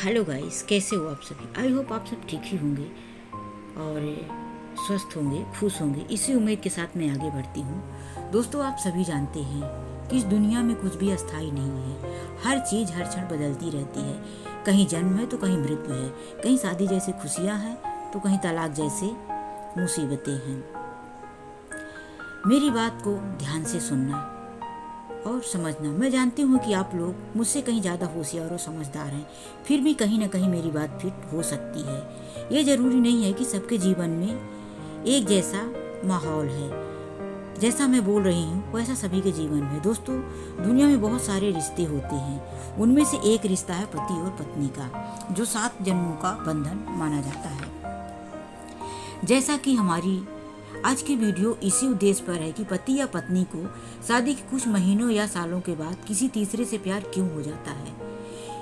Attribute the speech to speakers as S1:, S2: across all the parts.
S1: Hello guys, कैसे हो आप सभी। आई होप आप सब ठीक ही होंगे और स्वस्थ होंगे, खुश होंगे। इसी उम्मीद के साथ मैं आगे बढ़ती हूँ। दोस्तों, आप सभी जानते हैं कि इस दुनिया में कुछ भी अस्थायी नहीं है। हर चीज़ हर क्षण बदलती रहती है। कहीं जन्म है तो कहीं मृत्यु है, कहीं शादी जैसी खुशियाँ हैं तो कहीं तलाक जैसे मुसीबतें हैं। मेरी बात को ध्यान से सुनना और समझना। मैं जानती हूँ कि आप लोग मुझसे कहीं ज़्यादा होशियार और समझदार हैं, फिर भी कहीं ना कहीं मेरी बात फिट हो सकती है। ये ज़रूरी नहीं है कि सबके जीवन में एक जैसा माहौल है। जैसा मैं बोल रही हूँ वैसा सभी के जीवन में। दोस्तों, दुनिया में बहुत सारे रिश्ते होते हैं। उनमें से एक रिश्ता है पति और पत्नी का, जो 7 जन्मों का बंधन माना जाता है। जैसा कि हमारी आज की वीडियो इसी उद्देश्य पर है कि पति या पत्नी को शादी के कुछ महीनों या सालों के बाद किसी तीसरे से प्यार क्यों हो जाता है,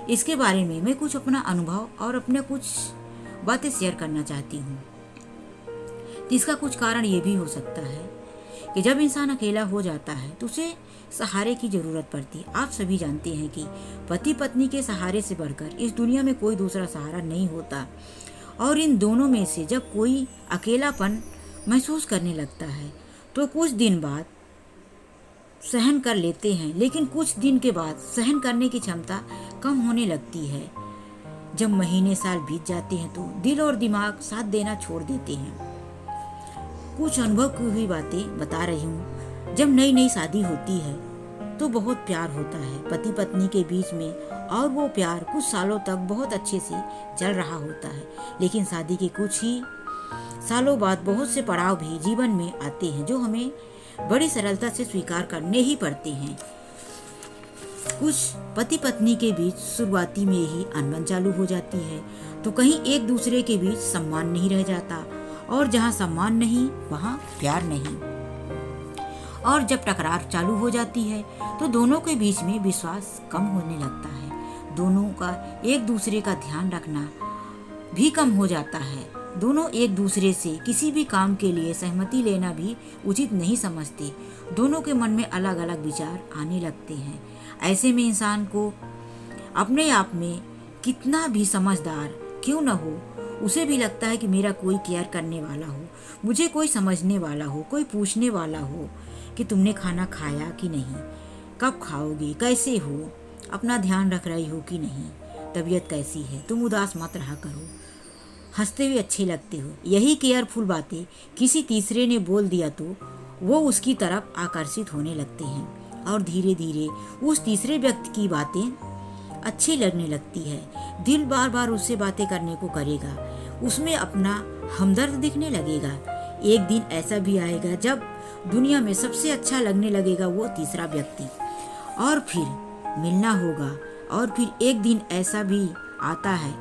S1: इसके बारे में मैं कुछ अपना अनुभव और अपने कुछ बातें शेयर करना चाहती हूँ। इसका कुछ कारण ये भी हो सकता है कि जब इंसान अकेला हो जाता है तो उसे सहारे की जरूरत पड़ती है। आप सभी जानते हैं कि पति पत्नी के सहारे से बढ़कर इस दुनिया में कोई दूसरा सहारा नहीं होता, और इन दोनों में से जब कोई अकेलापन महसूस करने लगता है तो कुछ दिन बाद सहन कर लेते हैं, लेकिन कुछ दिन के बाद सहन करने की क्षमता कम होने लगती है। जब महीने साल बीत जाते हैं तो दिल और दिमाग साथ देना छोड़ देते हैं। कुछ अनुभव की हुई बातें बता रही हूँ। जब नई नई शादी होती है तो बहुत प्यार होता है पति पत्नी के बीच में, और वो प्यार कुछ सालों तक बहुत अच्छे से चल रहा होता है। लेकिन शादी के कुछ ही सालों बाद बहुत से पड़ाव भी जीवन में आते हैं जो हमें बड़ी सरलता से स्वीकार करने ही पड़ते हैं। कुछ पति पत्नी के बीच शुरुआती में ही अनबन चालू हो जाती है, तो कहीं एक दूसरे के बीच सम्मान नहीं रह जाता, और जहाँ सम्मान नहीं वहाँ प्यार नहीं। और जब टकरार चालू हो जाती है तो दोनों के बीच में विश्वास कम होने लगता है। दोनों का एक दूसरे का ध्यान रखना भी कम हो जाता है। दोनों एक दूसरे से किसी भी काम के लिए सहमति लेना भी उचित नहीं समझते। दोनों के मन में अलग अलग विचार आने लगते हैं। ऐसे में इंसान को अपने आप में कितना भी समझदार क्यों न हो, उसे भी लगता है कि मेरा कोई केयर करने वाला हो, मुझे कोई समझने वाला हो, कोई पूछने वाला हो कि तुमने खाना खाया कि नहीं, कब खाओगे, कैसे हो, अपना ध्यान रख रही हो कि नहीं, तबीयत कैसी है, तुम उदास मत रहा करो, हंसते हुए अच्छे लगते हो। यही केयरफुल बातें किसी तीसरे ने बोल दिया तो वो उसकी तरफ आकर्षित होने लगते हैं, और धीरे धीरे उस तीसरे व्यक्ति की बातें अच्छी लगने लगती है। दिल बार बार उससे बातें करने को करेगा, उसमें अपना हमदर्द दिखने लगेगा। एक दिन ऐसा भी आएगा जब दुनिया में सबसे अच्छा लगने लगेगा वो तीसरा व्यक्ति, और फिर मिलना होगा। और फिर एक दिन ऐसा भी आता है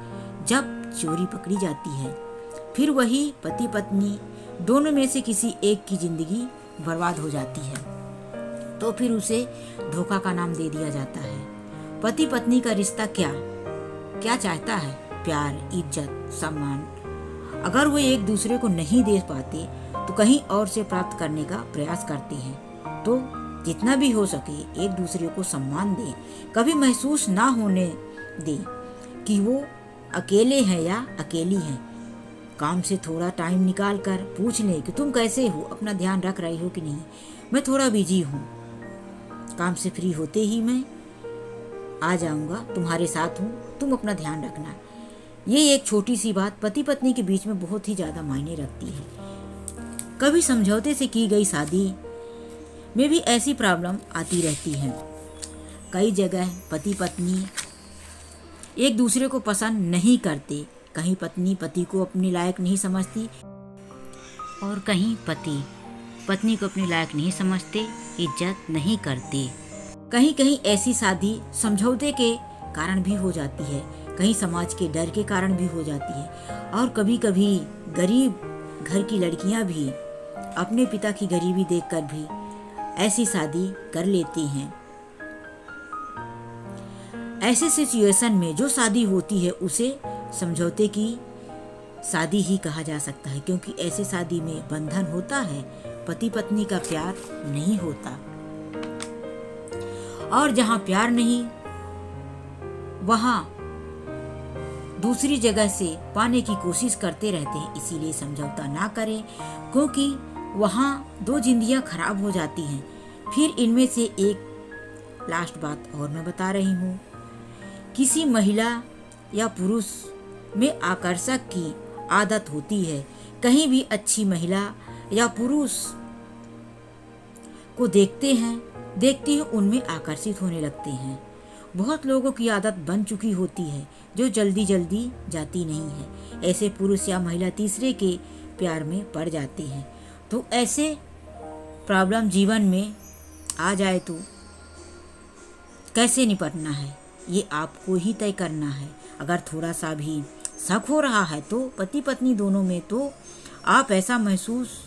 S1: जब चोरी पकड़ी जाती है। फिर वही पति पत्नी दोनों में से किसी एक की जिंदगी बर्बाद हो जाती है, तो फिर उसे धोखा का नाम दे दिया जाता है। पति पत्नी का रिश्ता क्या चाहता है? प्यार, इज्जत, सम्मान। अगर वो एक दूसरे को नहीं दे पाते तो कहीं और से प्राप्त करने का प्रयास करते हैं। तो जितना भी हो सके एक दूसरे को सम्मान दें। कभी महसूस ना होने दें कि वो अकेले हैं या अकेली हैं। काम से थोड़ा टाइम निकाल कर पूछ लें कि तुम कैसे हो, अपना ध्यान रख रही हो कि नहीं, मैं थोड़ा बिजी हूँ, काम से फ्री होते ही मैं आ जाऊंगा, तुम्हारे साथ हूँ, तुम अपना ध्यान रखना। ये एक छोटी सी बात पति पत्नी के बीच में बहुत ही ज़्यादा मायने रखती है। कभी समझौते से की गई शादी में भी ऐसी प्रॉब्लम आती रहती है। कई जगह पति पत्नी एक दूसरे को पसंद नहीं करते, कहीं पत्नी पति को अपने लायक नहीं समझती, और कहीं पति पत्नी को अपने लायक नहीं समझते, इज्जत नहीं करते। कहीं कहीं ऐसी शादी समझौते के कारण भी हो जाती है, कहीं समाज के डर के कारण भी हो जाती है, और कभी कभी गरीब घर की लड़कियां भी अपने पिता की गरीबी देखकर भी ऐसी शादी कर लेती हैं। ऐसे सिचुएशन में जो शादी होती है उसे समझौते की शादी ही कहा जा सकता है, क्योंकि ऐसे शादी में बंधन होता है, पति पत्नी का प्यार नहीं होता। और जहाँ प्यार नहीं वहाँ दूसरी जगह से पाने की कोशिश करते रहते हैं। इसीलिए समझौता ना करें, क्योंकि वहाँ दो जिंदगियाँ खराब हो जाती हैं। फिर इनमें से एक लास्ट बात और मैं बता रही हूँ, किसी महिला या पुरुष में आकर्षक की आदत होती है। कहीं भी अच्छी महिला या पुरुष को देखते ही उनमें आकर्षित होने लगते हैं। बहुत लोगों की आदत बन चुकी होती है जो जल्दी जल्दी जाती नहीं है। ऐसे पुरुष या महिला तीसरे के प्यार में पड़ जाते हैं। तो ऐसे प्रॉब्लम जीवन में आ जाए तो कैसे निपटना है, ये आपको ही तय करना है। अगर थोड़ा सा भी शक हो रहा है तो पति पत्नी दोनों में, तो आप ऐसा महसूस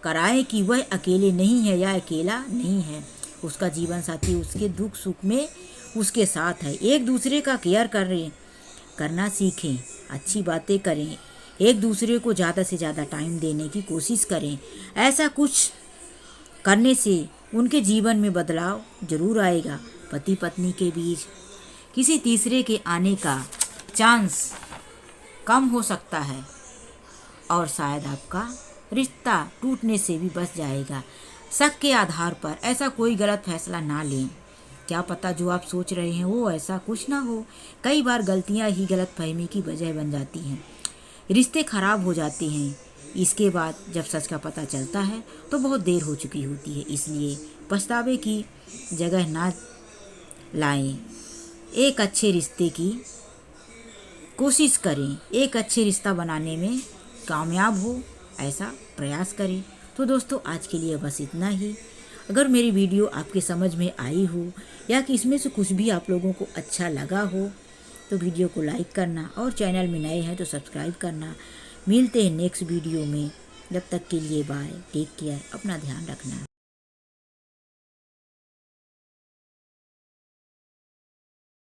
S1: कराएं कि वह अकेले नहीं है या अकेला नहीं है। उसका जीवन साथी उसके दुख सुख में उसके साथ है। एक दूसरे का केयर करना सीखें, अच्छी बातें करें, एक दूसरे को ज़्यादा से ज़्यादा टाइम देने की कोशिश करें। ऐसा कुछ करने से उनके जीवन में बदलाव जरूर आएगा। पति पत्नी के बीच किसी तीसरे के आने का चांस कम हो सकता है और शायद आपका रिश्ता टूटने से भी बच जाएगा। शक के आधार पर ऐसा कोई गलत फैसला ना लें। क्या पता जो आप सोच रहे हैं वो ऐसा कुछ ना हो। कई बार गलतियां ही गलतफहमी की वजह बन जाती हैं, रिश्ते खराब हो जाते हैं। इसके बाद जब सच का पता चलता है तो बहुत देर हो चुकी होती है। इसलिए पछतावे की जगह ना लाएं। एक अच्छे रिश्ते की कोशिश करें, एक अच्छे रिश्ता बनाने में कामयाब हो, ऐसा प्रयास करें। तो दोस्तों आज के लिए बस इतना ही। अगर मेरी वीडियो आपके समझ में आई हो या कि इसमें से कुछ भी आप लोगों को अच्छा लगा हो तो वीडियो को लाइक करना और चैनल में नए हैं तो सब्सक्राइब करना। मिलते हैं नेक्स्ट वीडियो में। जब तक के लिए बाय, टेक केयर, अपना ध्यान रखना।